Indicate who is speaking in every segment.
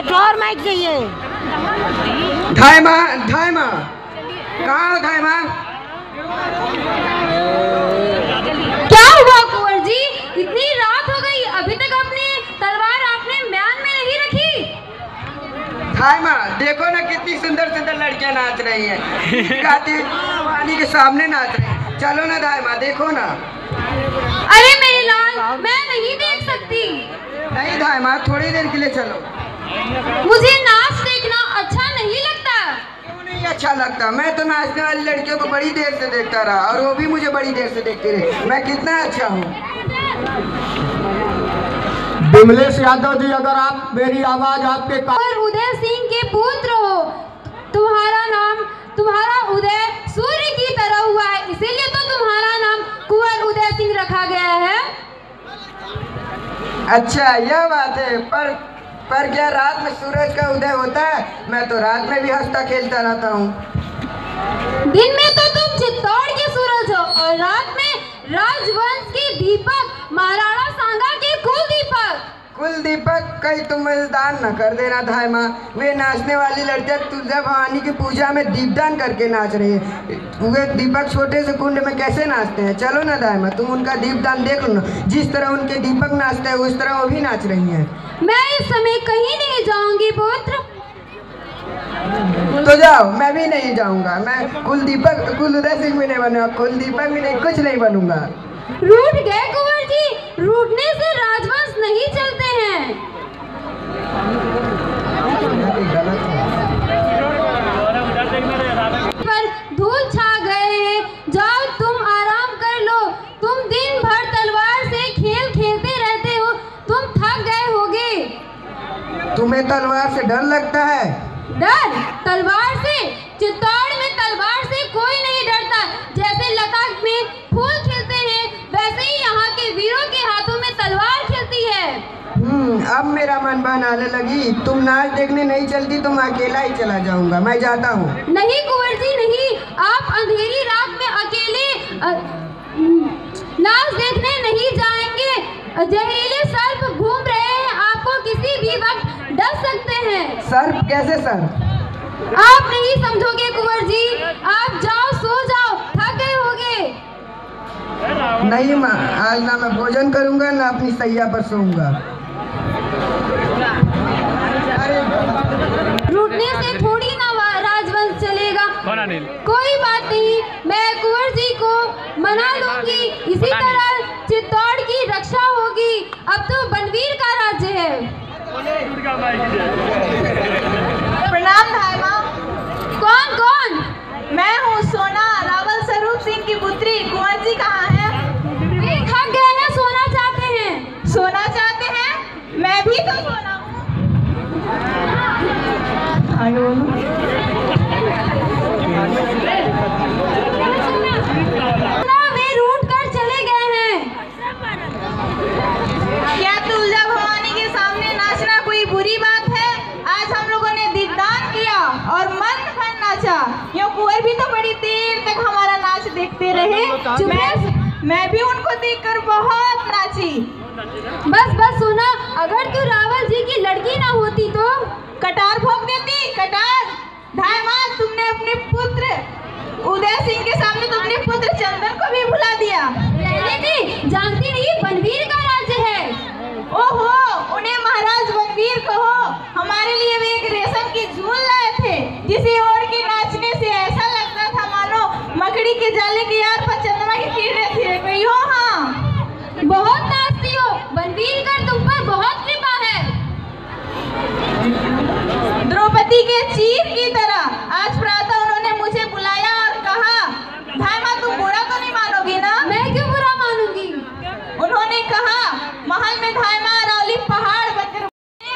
Speaker 1: एक और माइक चाहिए।
Speaker 2: धायमा धायमा कहाँ हो धायमा?
Speaker 3: क्या हुआ कुंवर जी, इतनी रात हो गई, अभी तक अपनी तलवार आपने म्यान में नहीं रखी?
Speaker 2: धायमा देखो ना कितनी सुंदर सुंदर लड़कियां नाच रही हैं, गाती पानी के सामने नाच रही हैं। चलो ना धायमा देखो ना।
Speaker 3: अरे मेरे लाल, मैं नहीं देख सकती।
Speaker 2: नहीं धायमा थोड़ी देर के लिए चलो।
Speaker 3: मुझे नाच देखना अच्छा नहीं लगता।
Speaker 2: क्यों नहीं अच्छा लगता? मैं तो नाचने वाली लड़कियों को बड़ी देर से देखता रहा और वो भी मुझे बड़ी देर से देखती रही। मैं कितना अच्छा हूँ।
Speaker 4: विमलेश यादव जी, अगर आप मेरी आवाज आपके
Speaker 3: और उदय सिंह के पुत्र हो, तुम्हारा नाम तुम्हारा उदय सूर्य की तरह हुआ है, इसीलिए तो तुम्हारा नाम कुंवर उदय सिंह रखा गया है।
Speaker 2: अच्छा यह बात है, पर क्या रात में सूरज का उदय होता है? मैं तो रात में भी हंसता खेलता रहता हूँ।
Speaker 3: दिन में तो तुम चित्तौड़ के सूरज हो और रात में राजवंश के दीपक, महाराणा सांगा के
Speaker 2: कुल दीपक कहीं तुम दान न कर देना धायमा। वे नाचने वाली लड़कियां तुलजा भवानी की पूजा में दीपदान करके नाच रही है। वे दीपक छोटे से कुंड में कैसे नाचते हैं? चलो ना धायमा तुम उनका दीपदान देख लो ना। जिस तरह उनके दीपक नाचते हैं उस तरह वो भी नाच रही हैं।
Speaker 3: मैं इस समय कहीं नहीं जाऊंगी पुत्र।
Speaker 2: तो जाओ, मैं भी नहीं जाऊंगा। मैं कुल उदय सिंह भी नहीं बनूंगा, कुल दीपक भी नहीं, कुछ नहीं बनूंगा।
Speaker 3: रूठ गए कुंवर जी, रूठने से राजवंश नहीं चलते हैं। पर धूल छा गए हैं, जाओ तुम आराम कर लो। तुम दिन भर तलवार से खेल खेलते रहते हो, तुम थक गए होगे।
Speaker 2: तुम्हें तलवार से डर लगता है?
Speaker 3: डर? तलवार से? चित्तौड़ में तलवार से कोई नहीं डरता। जैसे लता में फूल खिलते हैं वैसे ही यहाँ के वीरों के हाथों में तलवार खिलती है।
Speaker 2: अब मेरा मन बनाने लगी। तुम नाच देखने नहीं चलती तो मैं अकेला ही चला जाऊंगा। मैं जाता हूँ।
Speaker 3: नहीं कुंवर जी नहीं, आप अंधेरी रात में अकेले नाच देखने नहीं जाएंगे। जहरीले सर्प घूम रहे हैं, आपको किसी भी वक्त डस सकते हैं।
Speaker 2: सर्प? कैसे सर्प?
Speaker 3: आप नहीं समझोगे कुंवर जी, आप जाओ सो जाओ, थक गए होगे।
Speaker 2: नहीं माँ, आज ना मैं भोजन करूंगा ना अपनी सैया पर सोऊंगा।
Speaker 3: रूठने से थोड़ी ना राजवंश चलेगा। कोई बात नहीं, मैं कुंवर जी को मना लूंगी। इसी तरह चित्तौड़ की रक्षा होगी। अब तो बनवीर का राज्य है।
Speaker 5: प्रणाम धायमा।
Speaker 3: कौन कौन?
Speaker 5: मैं हूँ सोना, रावल स्वरूप सिंह की पुत्री। कुंवर जी कहाँ हैं?
Speaker 3: वे थक गए हैं, सोना चाहते हैं।
Speaker 5: सोना चाहते हैं? मैं भी तो सोना हूँ।
Speaker 3: वे रूठ कर चले गए हैं।
Speaker 5: क्या तुलजा भवानी के सामने नाचना कोई बुरी बात है? आज हम लोगों ने दीपदान किया और मन भर नाचा। यो कुंवर भी तो बड़ी देर तक हमारा नाच देखते रहे। मैं भी उनको देखकर बहुत नाची।
Speaker 3: बस बस सोना, अगर तू रावल जी की लड़की ना होती तो
Speaker 5: कटार भोंक देती। कटार? धायमा तुमने अपने पुत्र उदय सिंह के सामने तो अपने पुत्र चंदन को भी भुला दिया।
Speaker 3: रहने दे, जानती नहीं बनवीर का राज्य है।
Speaker 5: ओहो, उन्हें महाराज बनवीर कहो। हमारे लिए वे एक रेशम की झूल लाए थे, जिसे ओढ़ के नाचने से ऐसा लगता था मानो मकड़ी के जाले के यार पर चंद्रमा की किरणें थिरक रही हो। हाँ,
Speaker 3: बहुत नाचती हो, बनवीर का तुम पर बहुत कृपा है।
Speaker 5: द्रौपदी के चीर की तरह आज प्रातः उन्होंने मुझे बुलाया और कहा, धायमा तुम बुरा तो नहीं मानोगी ना?
Speaker 3: मैं क्यों बुरा मानूंगी?
Speaker 5: उन्होंने कहा महल में धायमा रावली पहाड़ बनकर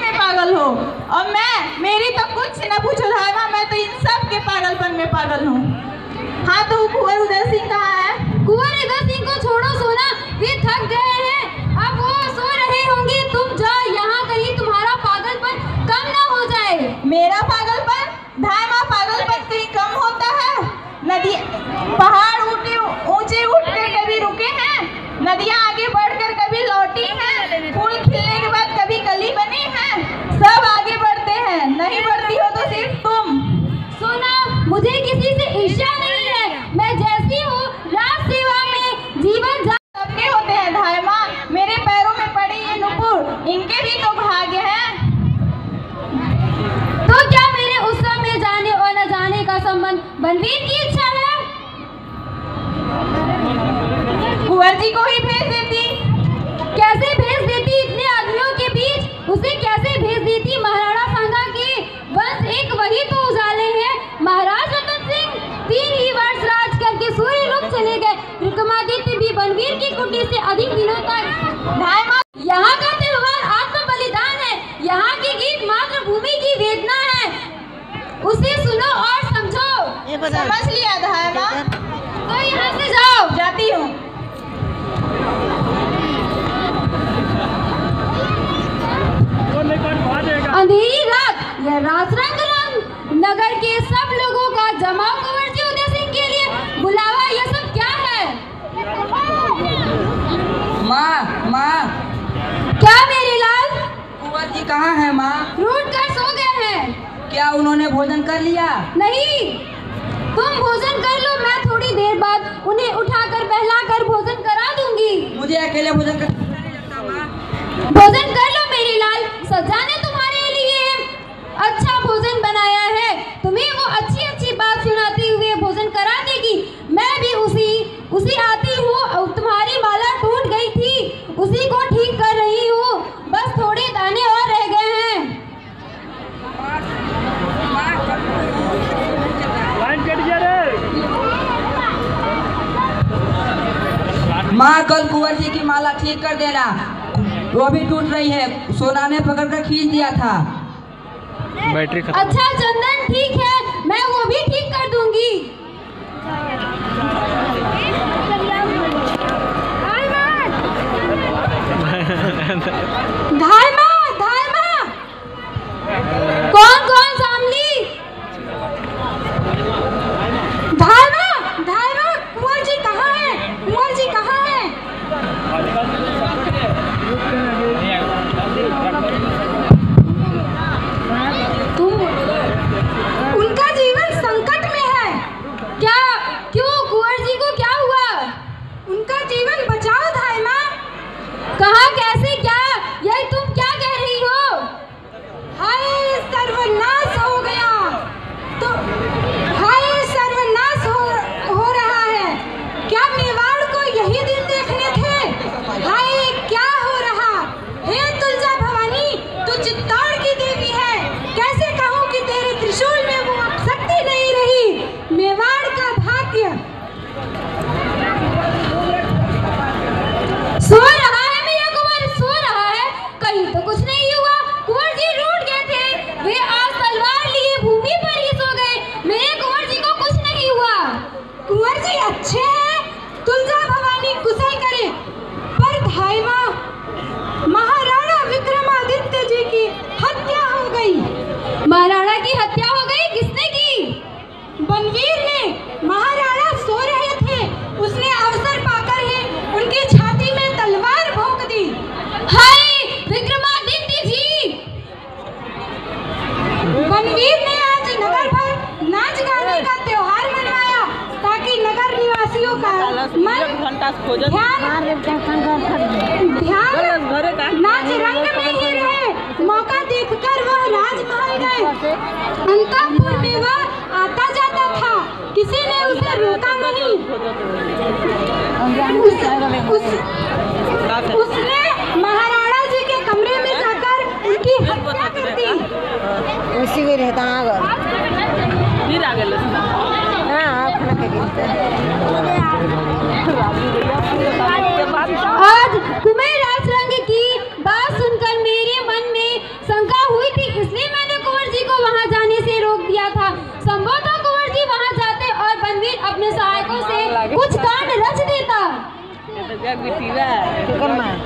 Speaker 5: में पागल हो, और मेरी तो कुछ न पूछो धायमा, मैं तो इन सब के पागलपन में पागल हूँ। हाँ तो कुंवर उदय सिंह कहाँ है?
Speaker 3: कुंवर उदय सिंह को छोड़ो सोना, वे थक गए हैं, अब वो सो रहे होंगे। तुम जाओ, यहाँ कहीं तुम्हारा पागलपन कम ना हो जाए।
Speaker 5: मेरा पागलपन? धायमा पागलपन कहीं कम होता है? नदी पहाड़ ऊंचे उठकर कभी रुके हैं, नदियाँ आगे बढ़कर कभी लौटी हैं, फूल खिलने के बाद कभी कली बनी हैं, सब आगे बढ़ते
Speaker 3: बनवीर की इच्छा है
Speaker 5: कुंवर जी को ही भेज देती।
Speaker 3: कैसे भेज देती? इतने आदमियों के बीच उसे कैसे भेज देती? महाराणा सांगा के बस एक वही तो उजाले हैं। महाराज रतन सिंह 3 ही वर्ष राज करके सूर्य लोक चले गए। विक्रमादित्य भी बनवीर की कुटी से अधिक दिनों तक। यहाँ का त्योहार आत्म बलिदान है। यहाँ के गीत मातृभूमि की वेदना है। उसे सुनो और समझो।
Speaker 5: समझ लिया धाय माँ,
Speaker 3: तो यहाँ से जाओ।
Speaker 5: जाती हूँ।
Speaker 3: अंधेरी रात यह राजरंग नगर के सब लोगों का जमाव कुंवर जी उदय सिंह के लिए बुलावा। यह सब क्या है?
Speaker 2: माँ
Speaker 3: क्या मेरे लाल?
Speaker 2: कुंवर जी कहाँ है माँ?
Speaker 3: रूठ कर सो गए हैं।
Speaker 2: क्या उन्होंने भोजन कर लिया?
Speaker 3: नहीं, तुम भोजन कर लो, मैं थोड़ी देर बाद उन्हें उठाकर बहलाकर भोजन करा दूंगी।
Speaker 2: मुझे अकेले भोजन कर
Speaker 3: भोजन कर लो मेरे लाल, सजा ने तुम्हारे लिए अच्छा भोजन बनाया है। तुम्हें वो अच्छी अच्छी बात सुनाते हुए भोजन करा देगी। मैं भी उसी आती हूँ। तुम्हारी माला टूट गई थी, उसी को ठीक कर रही हूँ। बस थोड़े दाने और रह गए हैं।
Speaker 2: माँ कल कुंवर जी की माला ठीक कर देना, वो भी टूट रही है। सोना ने पकड़ कर खींच दिया था।
Speaker 1: बैटरी खत्म।
Speaker 3: अच्छा चंदन, ठीक है, मैं वो भी ठीक कर दूंगी। धाय माँ, कौन सामली? धाय माँ, कुंवर जी कहाँ है? कुंवर जी कहाँ है? उनका जीवन संकट में है। क्या? क्यों? कुंवर जी को क्या हुआ? उनका जीवन बचाओ धाय माँ। कहाँ, कैसे, क्या? यही तुम क्या कह रही हो? हाय सर्वनाश हो गया। तो हाय सर्वनाश हो रहा है। क्या मेवाड़ को यही दिन देखने थे? हाय क्या हो रहा? हे तुलजा भवानी, तू चित्तौड़ की देवी है। कैसे कहूँ कि तेरे त्रिशूल में वो शक्ति नहीं रही। मेवाड़ का भाग्य। सो रहा है मेरा कुंवर, सो रहा है। कहीं तो कुछ नहीं हुआ। कुंवर जी रूठ गए थे, वे आज तलवार लिए भूमि पर ही सो गए। मेरे कुंवर जी को कुछ नहीं हुआ। कुंवर जी अच्छे हैं, तुलजा भवानी कुशल करे। पर धाय माँ, महाराणा विक्रमादित्य जी की हत्या हो गई। महाराणा की हत्या हो गई? किसने की? बनवीर ने। महाराणा सो रहे थे, उसने अवसर पाकर ही उनकी छाती में तलवार भोंक दी। हाय विक्रमादित्य जी! बनवीर ने आज नगर भर नाच गाने का त्योहार मनवाया ताकि नगर निवासियों का मन ध्यान नाच रंग में ही रहे। मौका देखकर वह राजमहल गए। अंतःपुर में वह आता जाता था, किसी ने उसे रोका नहीं। उसने महाराणा जी के कमरे में जाकर उनकी हत्या कर दी।
Speaker 6: उसी में रहता
Speaker 3: आज कुमेर राजरंग की बात सुनकर मेरे मन में शंका हुई थी, इसलिए मैंने कुंवर जी को वहां जाने से रोक दिया था। संभव था कुंवर जी वहां जाते और बनवीर अपने सहायकों से कुछ कांड रच देता।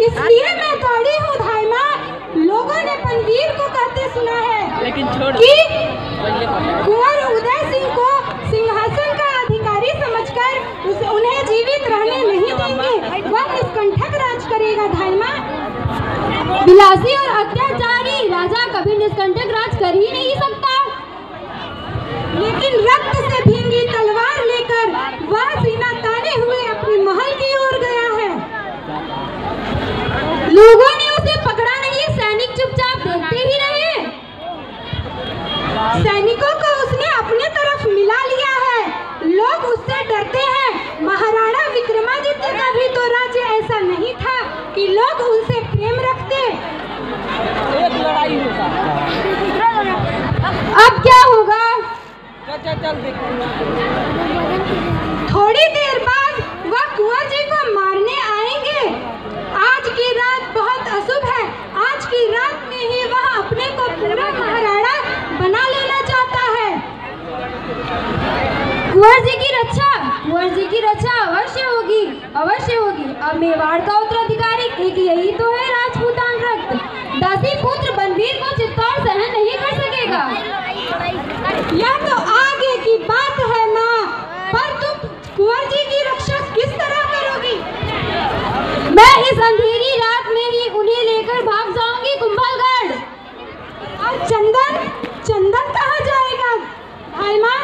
Speaker 3: इसलिए मैं दौड़ी हूँ धाय माँ। लोगों ने बनवीर को कहते सुना है कि कुंवर उदय सिंह को सिंहासन का अधिकारी समझकर उन्हें जीवित रहने नहीं देंगे। वह निष्कंटक राज करेगा धाय माँ। विलासी और अत्याचारी राजा कभी निष्कंटक राज कर ही नहीं सकता। लेकिन रक्त से भींगी तलवार लेकर वह सीना ताने हुए अपने महल की ओर गया है। लोगों ने उसे पकड़ा नहीं, सैनिक चुपचाप देखते ही रहे। सैनिकों को उसने अपने तरफ मिला लिया है। कि लोग उनसे प्रेम रखते। अब क्या होगा? थोड़ी देर बाद वह कुंवर जी को मारने आएंगे। आज की रात बहुत अशुभ है। आज की रात में ही वह अपने को पूरा महाराणा बना लेना चाहता है। कुंवर जी की रक्षा अवश्य होगी, अवश्य होगी। अब मेवाड़ का उत्तराधिकारी एक यही तो है राजपूतान रक्त। दासी पुत्र बनवीर को चित्तौड़ सहन नहीं कर सकेगा। यह तो आगे की बात है माँ, पर तुम कुंवर जी की रक्षा किस तरह करोगी? मैं इस अंधेरी रात में ही उन्हें लेकर भाग जाऊंगी कुंभलगढ़। और चंदन कहाँ जाएगा भाई माँ?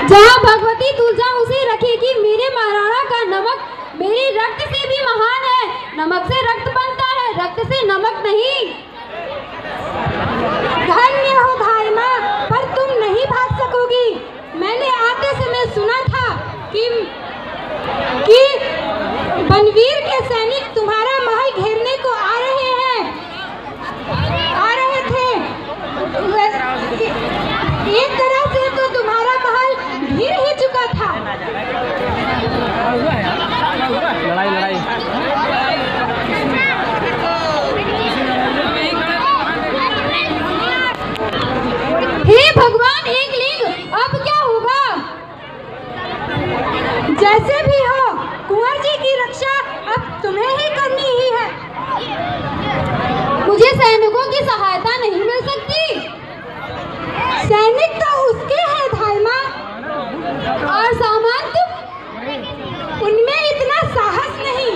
Speaker 3: जहाँ भगवती तुलजा उसे रखेगी। मेरे महाराणा का नमक मेरे रक्त से भी महान है। नमक से रक्त बनता है, रक्त से नमक नहीं। धन्य हो भाई माँ, पर तुम नहीं भाग सकोगी। मैंने आते समय सुना था कि बनवीर के सैनिक तुम्हारा महल घेरने को आ रहे थे। एक तरह से तो तुम्हारा महल घिर ही चुका था।
Speaker 1: लड़ाई
Speaker 3: हे भगवान एकलिंग, अब क्या होगा? जैसे भी हो, कुंवर जी की रक्षा अब तुम्हें ही करनी ही है। मुझे सैनिकों की सहायता नहीं मिल सकती? सैनिक तो उसके हैं भाई माँ, और सामान तो उनमें इतना साहस नहीं।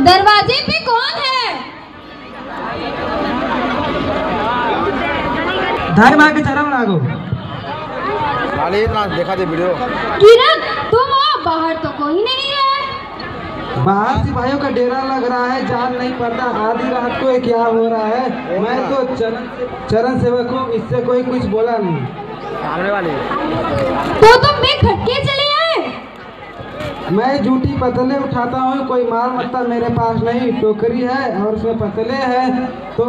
Speaker 3: दरवाजे पे कौन है?
Speaker 2: धर्म के चरम लागो।
Speaker 4: देखा दे वीडियो।
Speaker 3: किरण, तुम आओ, बाहर तो कोई नहीं है।
Speaker 2: बाहर सिपाहियों का डेरा लग रहा है, जान नहीं पड़ता आधी रात को क्या हो रहा है। मैं तो चरण सेवक हूँ, इससे कोई कुछ बोला नहीं।
Speaker 1: सामने वाले
Speaker 3: तो तुम बेखटके चले आए?
Speaker 2: मैं जूठी पतले उठाता हूँ, कोई माल मत्ता मेरे पास नहीं। टोकरी है और उसमें पतले है, तो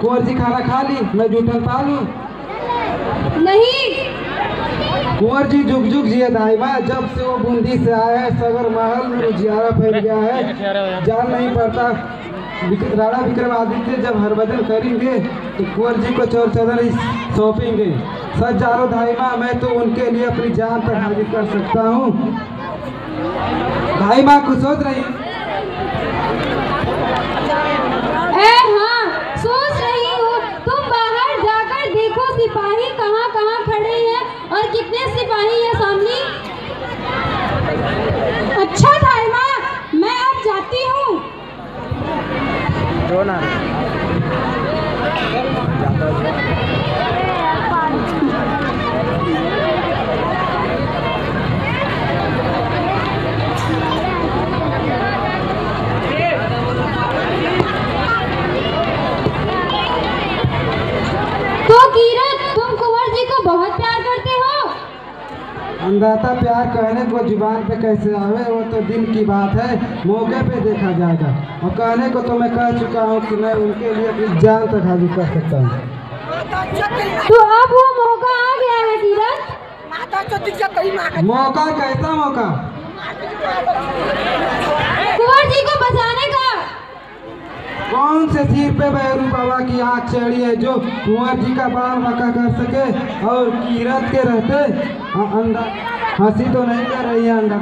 Speaker 2: कुंवर जी खाना खा ली, मैं जूठन पा लूँ?
Speaker 3: नहीं।
Speaker 2: कुंवर जी जुग जुग जिए दाई माँ, जब से वो बूंदी से आए हैं सगर महल में उजियारा फैल गया है। जान नहीं पड़ता राणा विक्रमादित्य जब हरभजन करेंगे तो कुंवर जी को चौर चदर सौंपेंगे। सच जानो धाई माँ, मैं तो उनके लिए अपनी जान तक हाजिर कर सकता हूँ। धाई माँ कुछ सोच रही?
Speaker 3: हाँ, सोच रही हूँ। तुम बाहर जाकर देखो सिपाही कहाँ कहाँ खड़े हैं और कितने सिपाही हैं सामने। अच्छा भाई माँ, मैं अब जाती हूँ। तो किरण, तुम कुंवर जी को बहुत प्यार करते हो?
Speaker 2: अंदाता प्यार कहने को जुबान पे कैसे आवे, वो तो दिन की बात है, मौके पे देखा जाएगा। और कहने को तो मैं कह चुका हूँ कि मैं उनके लिए अपनी जान तक हाजिर कर सकता हूँ।
Speaker 3: तो अब वो मौका आ गया है किरण।
Speaker 2: मौका? कैसा मौका?
Speaker 3: कुंवर जी को बचाने का।
Speaker 2: कौन से सिर पे भैरू बाबा की आँख चढ़ी है जो कुंवर जी का बाल मका कर सके और कीरत के रहते? हंसी तो नहीं कर रही है अंडा?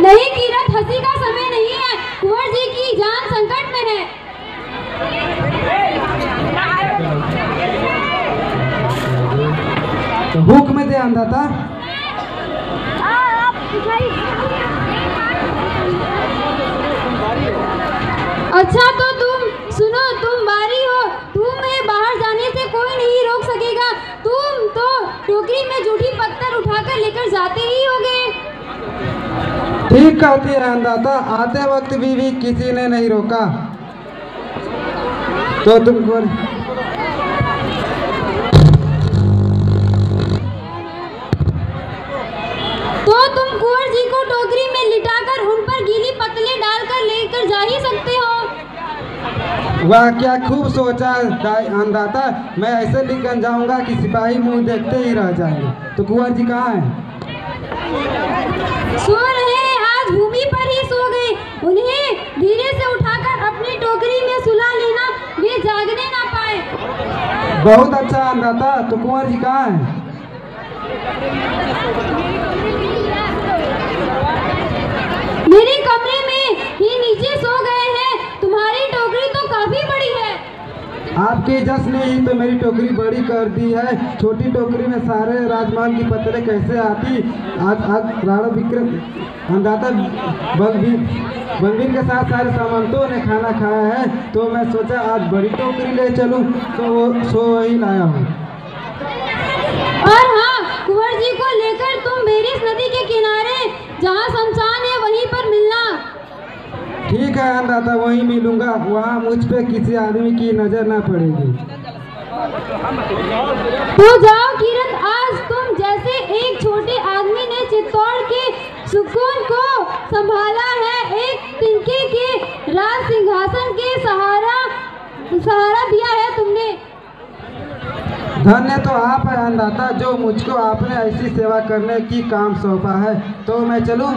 Speaker 3: नहीं कीरत, हंसी का समय नहीं है। कुंवर जी की जान संकट में है।
Speaker 2: तो हुक्म दे अंदाता।
Speaker 3: अच्छा तो तुम सुनो, तुम बारी हो, तुम्हें बाहर जाने से कोई नहीं रोक सकेगा। तुम तो टोकरी में जूठी पत्थर उठाकर लेकर जाते ही होगे।
Speaker 2: ठीक कहती है अंदाता, आते वक्त भी किसी ने नहीं रोका। तो तुम
Speaker 3: टोकरी में लिटाकर उन पर गीली पतले डालकर लेकर जा ही सकते हो।
Speaker 2: वाह, क्या खूब सोचा अन्नदाता। मैं ऐसे लिखकर जाऊंगा कि सिपाही मुंह देखते ही रह जाएंगे। तो कुंवर जी कहाँ हैं?
Speaker 3: सो रहे हैं, आज भूमि पर ही सो गए। उन्हें धीरे से उठाकर अपनी टोकरी में सुला लेना, वे जागने ना पाए।
Speaker 2: बहुत अच्छा अन्नदाता। तो कुंवर जी कहाँ हैं?
Speaker 3: मेरे कमरे में ही नीचे सो गए हैं। तुम्हारी टोकरी तो काफी बड़ी है।
Speaker 2: आपके जस ने ही तो मेरी टोकरी बड़ी कर दी है। छोटी टोकरी में सारे राजमहल की पत्रे कैसे आती। आज राणा विक्रम अन्नदाता बलबीर के साथ सारे सामंतों ने खाना खाया है, तो मैं सोचा आज बड़ी टोकरी ले चलूं, तो वही लाया हूँ।
Speaker 3: और हाँ, कुंवर जी को लेकर तुम बेरिस नदी के किनारे जहाँ शमशान है वहीं पर मिलना।
Speaker 2: ठीक है अन्नदाता, वहीं मिलूंगा। वहाँ मुझ पे किसी आदमी की नजर ना पड़ेगी।
Speaker 3: तो जाओ किरण, आज तुम जैसे एक छोटे आदमी ने चित्तौड़ के सुकून को संभाला है। एक तिनके के राज सिंहासन के सहारा दिया है तुमने।
Speaker 2: धन्य तो आप है अन्नदाता, जो मुझको आपने ऐसी सेवा करने की काम सौंपा है। तो मैं चलूं?